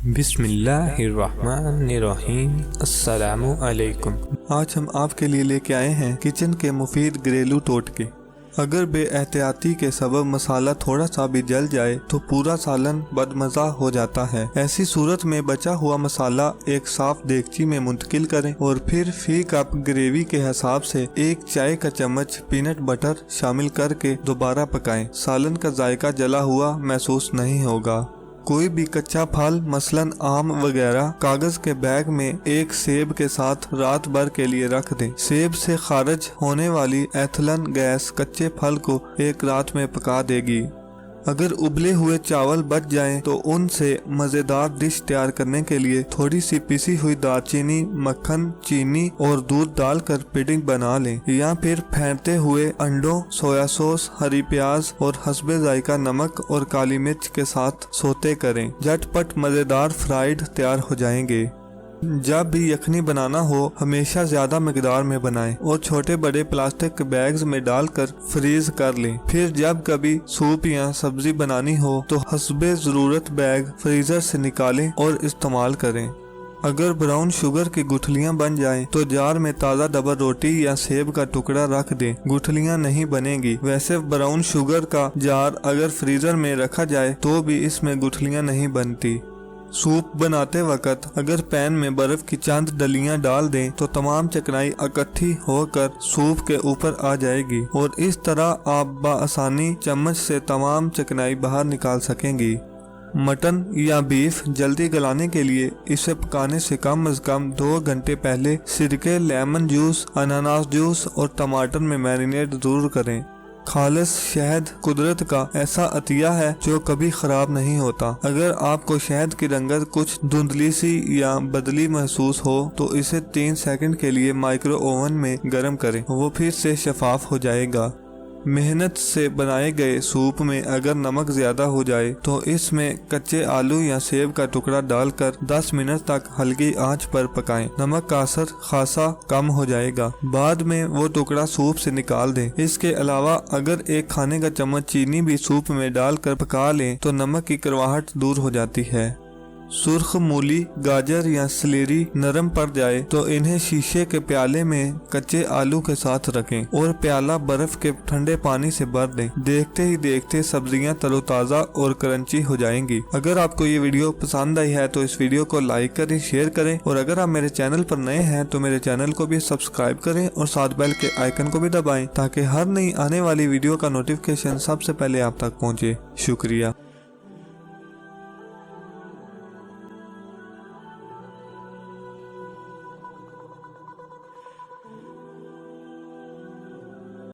بسم اللہ الرحمن الرحیم۔ السلام علیکم۔ آج ہم آپ کے لیے لے کے آئے ہیں کچن کے مفید گھریلو ٹوٹکے۔ اگر بے احتیاطی کے سبب مسالہ تھوڑا سا بھی جل جائے تو پورا سالن بدمزہ ہو جاتا ہے۔ ایسی صورت میں بچا ہوا مسالہ ایک صاف دیگچی میں منتقل کریں اور پھر فی کپ گریوی کے حساب سے 1 چائے کا چمچ پینٹ بٹر شامل کر کے دوبارہ پکائیں۔ سالن کا ذائقہ جلا ہوا محسوس نہیں ہوگا۔ کوئی بھی کچا پھل مثلاً آم وغیرہ کاغذ کے بیگ میں ایک سیب کے ساتھ رات بھر کے لیے رکھ دیں۔ سیب سے خارج ہونے والی ایتھلن گیس کچے پھل کو ایک رات میں پکا دے گی۔ اگر ابلے ہوئے چاول بچ جائیں تو ان سے مزیدار ڈش تیار کرنے کے لیے تھوڑی سی پیسی ہوئی دار چینی، مکھن، چینی اور دودھ ڈال کر پڈنگ بنا لیں، یا پھر پھینٹتے ہوئے انڈوں، سویا سوس، ہری پیاز اور حسب ذائقہ نمک اور کالی مرچ کے ساتھ سوتے کریں۔ جھٹ پٹ مزیدار فرائیڈ تیار ہو جائیں گے۔ جب بھی یخنی بنانا ہو ہمیشہ زیادہ مقدار میں بنائیں اور چھوٹے بڑے پلاسٹک بیگز میں ڈال کر فریز کر لیں۔ پھر جب کبھی سوپ یا سبزی بنانی ہو تو حسب ضرورت بیگ فریزر سے نکالیں اور استعمال کریں۔ اگر براؤن شوگر کی گٹھلیاں بن جائیں تو جار میں تازہ ڈبل روٹی یا سیب کا ٹکڑا رکھ دیں، گٹھلیاں نہیں بنیں گی۔ ویسے براؤن شوگر کا جار اگر فریزر میں رکھا جائے تو بھی اس میں گٹھلیاں نہیں بنتی۔ سوپ بناتے وقت اگر پین میں برف کی چند ڈلیاں ڈال دیں تو تمام چکنائی اکٹھی ہو کر سوپ کے اوپر آ جائے گی اور اس طرح آپ بآسانی چمچ سے تمام چکنائی باہر نکال سکیں گی۔ مٹن یا بیف جلدی گلانے کے لیے اسے پکانے سے کم از کم 2 گھنٹے پہلے سرکے، لیمن جوس، اناناس جوس اور ٹماٹر میں میرینیٹ ضرور کریں۔ خالص شہد قدرت کا ایسا عطیہ ہے جو کبھی خراب نہیں ہوتا۔ اگر آپ کو شہد کی رنگت کچھ دھندلی سی یا بدلی محسوس ہو تو اسے 3 سیکنڈ کے لیے مائکرو اوون میں گرم کریں، وہ پھر سے شفاف ہو جائے گا۔ محنت سے بنائے گئے سوپ میں اگر نمک زیادہ ہو جائے تو اس میں کچے آلو یا سیب کا ٹکڑا ڈال کر 10 منٹ تک ہلکی آنچ پر پکائیں۔ نمک کا اثر خاصا کم ہو جائے گا۔ بعد میں وہ ٹکڑا سوپ سے نکال دیں۔ اس کے علاوہ اگر 1 کھانے کا چمچ چینی بھی سوپ میں ڈال کر پکا لیں تو نمک کی کڑواہٹ دور ہو جاتی ہے۔ سرخ مولی، گاجر یا سلیری نرم پڑ جائے تو انہیں شیشے کے پیالے میں کچے آلو کے ساتھ رکھیں اور پیالہ برف کے ٹھنڈے پانی سے بھر دیں۔ دیکھتے ہی دیکھتے سبزیاں تر و تازہ اور کرنچی ہو جائیں گی۔ اگر آپ کو یہ ویڈیو پسند آئی ہے تو اس ویڈیو کو لائک کریں، شیئر کریں، اور اگر آپ میرے چینل پر نئے ہیں تو میرے چینل کو بھی سبسکرائب کریں اور ساتھ بیل کے آئیکن کو بھی دبائیں تاکہ ہر نئی آنے والی ویڈیو کا نوٹیفیکیشن سب سے پہلے آپ تک پہنچے۔ شکریہ۔